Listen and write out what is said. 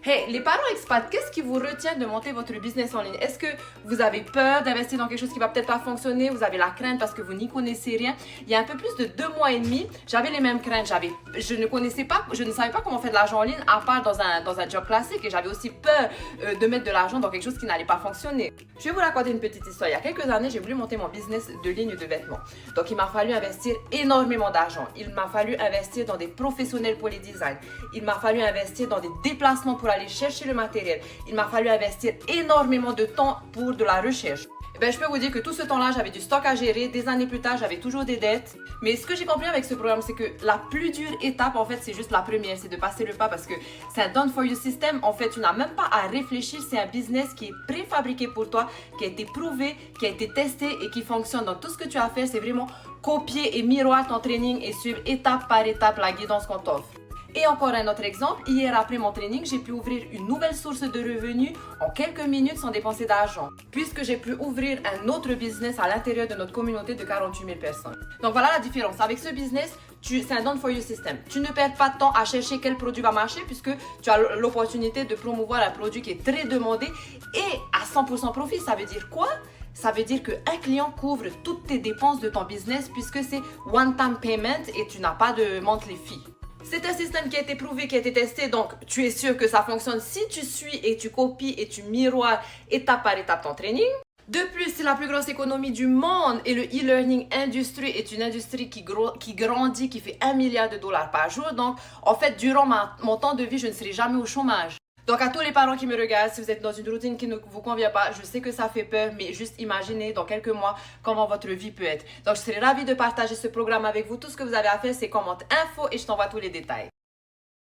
Hey, les parents expats, qu'est-ce qui vous retient de monter votre business en ligne? Est-ce que vous avez peur d'investir dans quelque chose qui va peut-être pas fonctionner? Vous avez la crainte parce que vous n'y connaissez rien? Il y a un peu plus de 2 mois et demi, j'avais les mêmes craintes. Je ne savais pas comment faire de l'argent en ligne à part dans un job classique et j'avais aussi peur de mettre de l'argent dans quelque chose qui n'allait pas fonctionner. Je vais vous raconter une petite histoire. Il y a quelques années, j'ai voulu monter mon business de ligne de vêtements. Donc, il m'a fallu investir énormément d'argent. Il m'a fallu investir dans des professionnels pour les designs. Il m'a fallu investir dans des déplacements pour aller chercher le matériel. Il m'a fallu investir énormément de temps pour de la recherche. Je peux vous dire que tout ce temps-là, j'avais du stock à gérer. Des années plus tard, j'avais toujours des dettes. Mais ce que j'ai compris avec ce programme, c'est que la plus dure étape, en fait, c'est juste la première. C'est de passer le pas parce que c'est un done for you system. En fait, tu n'as même pas à réfléchir. C'est un business qui est préfabriqué pour toi, qui a été prouvé, qui a été testé et qui fonctionne. Donc, tout ce que tu as à faire, c'est vraiment copier et miroir ton training et suivre étape par étape la guidance qu'on t'offre. Et encore un autre exemple, hier après mon training, j'ai pu ouvrir une nouvelle source de revenus en quelques minutes sans dépenser d'argent, puisque j'ai pu ouvrir un autre business à l'intérieur de notre communauté de 48 000 personnes. Donc voilà la différence. Avec ce business, c'est un done for you system. Tu ne perds pas de temps à chercher quel produit va marcher puisque tu as l'opportunité de promouvoir un produit qui est très demandé et à 100% profit. Ça veut dire quoi? Ça veut dire qu'un client couvre toutes tes dépenses de ton business puisque c'est one-time payment et tu n'as pas de monthly fee. C'est un système qui a été prouvé, qui a été testé, donc tu es sûr que ça fonctionne si tu suis et tu copies et tu miroirs étape par étape ton training. De plus, c'est la plus grosse économie du monde et le e-learning industry est une industrie qui grandit, qui fait 1 milliard de dollars par jour. Donc, en fait, durant mon temps de vie, je ne serai jamais au chômage. Donc, à tous les parents qui me regardent, si vous êtes dans une routine qui ne vous convient pas, je sais que ça fait peur, mais juste imaginez dans quelques mois comment votre vie peut être. Donc, je serai ravie de partager ce programme avec vous. Tout ce que vous avez à faire, c'est commente info et je t'envoie tous les détails.